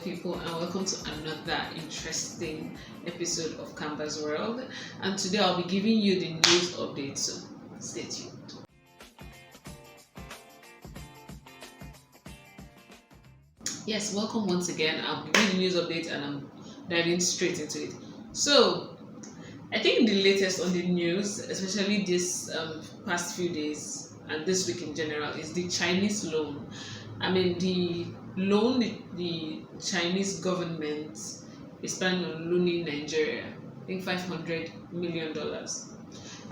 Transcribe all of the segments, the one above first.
people, and welcome to another interesting episode of Canva's World. And today I'll be giving you the news update, so stay tuned. Yes, welcome once again. I'll be giving you the news update and I'm diving straight into it. So I think the latest on the news, especially this past few days and this week in general, is the Chinese loan. I mean, the loan the Chinese government is planning on loaning Nigeria, I think $500 million.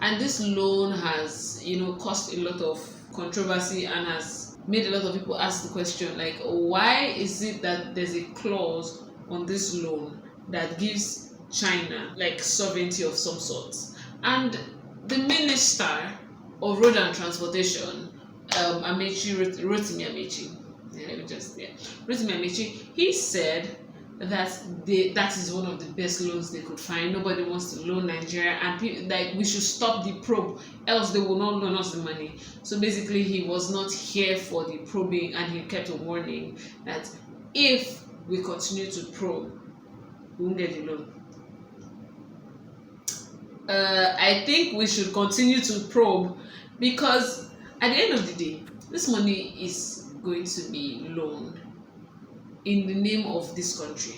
And this loan has, caused a lot of controversy and has made a lot of people ask the question, like, why is it that there's a clause on this loan that gives China like sovereignty of some sort? And the Minister of Road and Transportation, Rotimi Amechi, he said that that is one of the best loans they could find. Nobody wants to loan Nigeria, and we should stop the probe, else they will not loan us the money. So basically, he was not here for the probing, and he kept on warning that if we continue to probe, we won't get the loan. I think we should continue to probe, because at the end of the day, this money is going to be loaned in the name of this country.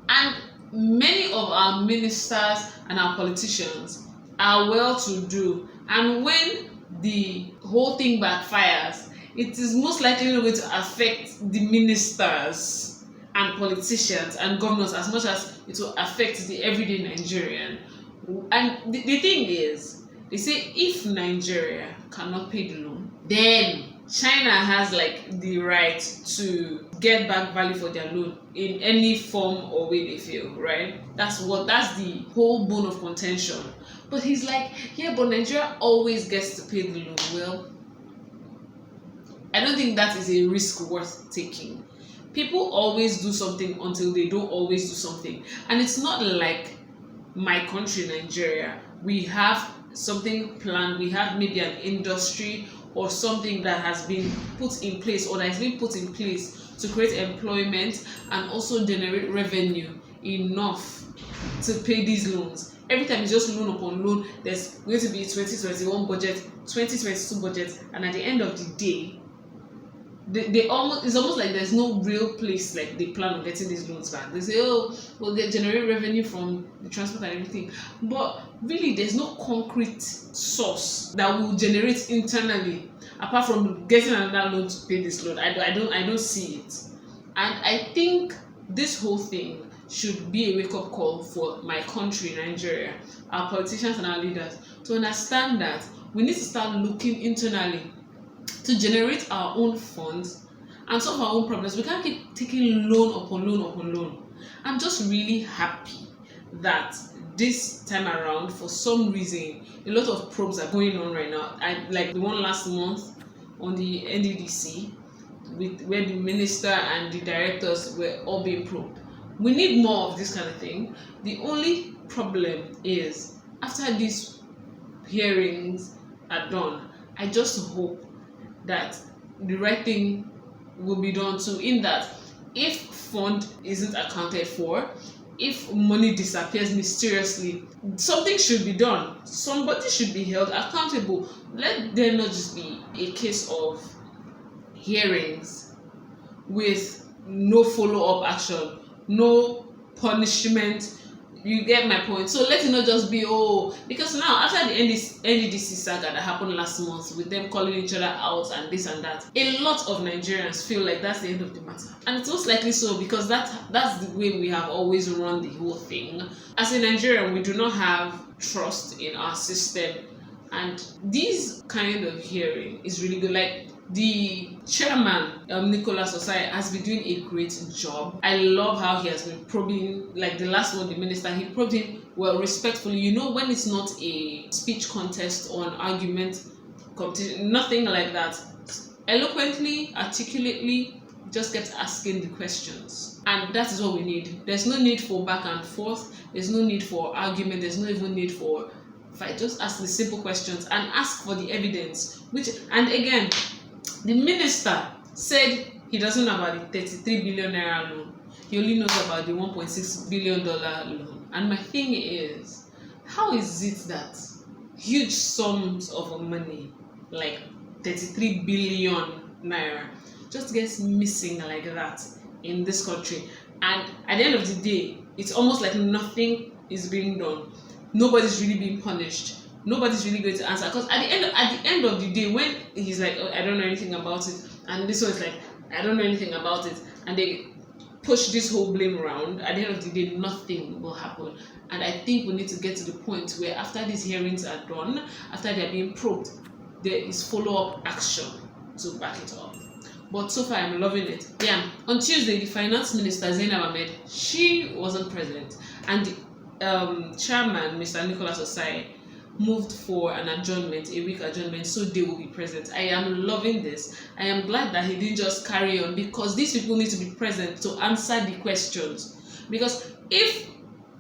And many of our ministers and our politicians are well-to-do. And when the whole thing backfires, it is most likely not going to affect the ministers and politicians and governors as much as it will affect the everyday Nigerian. And the thing is, they say if Nigeria cannot pay the loan, then China has the right to get back value for their loan in any form or way they feel, right? That's the whole bone of contention. But he's like, yeah, but Nigeria always gets to pay the loan. Well, I don't think that is a risk worth taking. People always do something until they don't always do something. And it's not like my country, Nigeria, we have something planned, we have maybe an industry or something that has been put in place or that has been put in place to create employment and also generate revenue enough to pay these loans. Every time it's just loan upon loan, there's going to be 2021 budget, 2022 budget, and at the end of the day, it's almost like there's no real place like they plan on getting these loans back. They say, oh, well, they generate revenue from the transport and everything, but really there's no concrete source that will generate internally apart from getting another loan to pay this loan. I don't see it. And I think this whole thing should be a wake-up call for my country, Nigeria, our politicians and our leaders, to understand that we need to start looking internally to generate our own funds and solve our own problems. We can't keep taking loan upon loan upon loan. I'm just really happy that this time around, for some reason, a lot of probes are going on right now. Like the one last month on the NDDC, where the minister and the directors were all being probed. We need more of this kind of thing. The only problem is, after these hearings are done, I just hope that the right thing will be done too, in that if fund isn't accounted for, if money disappears mysteriously, something should be done. Somebody should be held accountable. Let there not just be a case of hearings with no follow-up action, no punishment. You get my point. So let it not just be, because now after the NDDC saga that happened last month with them calling each other out and this and that, a lot of Nigerians feel like that's the end of the matter. And it's most likely so, because that's the way we have always run the whole thing. As a Nigerian, we do not have trust in our system. And this kind of hearing is really good. Like the chairman, Nicholas Osai, has been doing a great job. I love how he has been probing, like the last one, the minister, he probed him well, respectfully. When it's not a speech contest or an argument competition, nothing like that. Eloquently, articulately, just get asking the questions. And that is what we need. There's no need for back and forth. There's no need for argument. There's no even need for fight. Just ask the simple questions and ask for the evidence. And again, the minister said he doesn't know about the 33 billion naira loan. He only knows about the $1.6 billion loan. And my thing is, how is it that huge sums of money, like 33 billion naira, just gets missing like that in this country? And at the end of the day, it's almost like nothing is being done. Nobody's really being punished. Nobody's really going to answer. Because at the end of the day, when he's like, oh, I don't know anything about it, and this one's like, I don't know anything about it, and they push this whole blame around, at the end of the day, nothing will happen. And I think we need to get to the point where after these hearings are done, after they're being probed, there is follow-up action to back it up. But so far, I'm loving it. Yeah, on Tuesday, the finance minister, Zainab Ahmed, she wasn't present. And the chairman, Mr. Nicholas Osai, moved for an adjournment, a week adjournment, so they will be present. I am loving this. I am glad that he didn't just carry on, because these people need to be present to answer the questions. Because if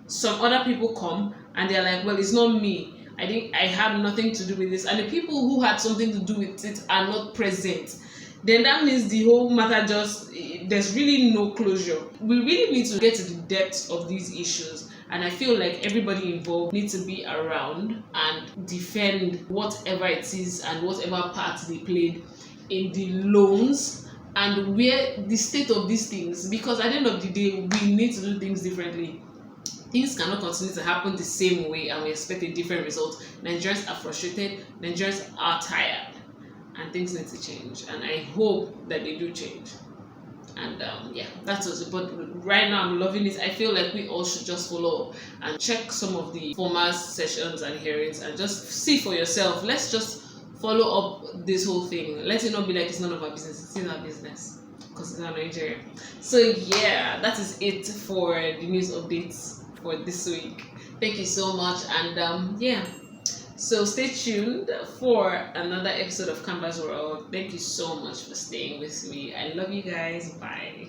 some other people come and they're like, well, it's not me, I think I had nothing to do with this, and the people who had something to do with it are not present, then that means the whole matter just, there's really no closure. We really need to get to the depths of these issues, and I feel like everybody involved needs to be around and defend whatever it is and whatever part they played in the loans and where the state of these things, because at the end of the day, we need to do things differently. Things cannot continue to happen the same way and we expect a different result. Nigerians are frustrated, Nigerians are tired, and things need to change, and I hope that they do change. And yeah, that's it. But right now I'm loving it. I feel like we all should just follow up and check some of the former sessions and hearings and just see for yourself. Let's just follow up this whole thing. Let it not be like it's none of our business. It's in our business because it's not Nigeria. So yeah, that is it for the news updates for this week. Thank you so much, and yeah, so stay tuned for another episode of Canvas World. Thank you so much for staying with me. I love you guys. Bye.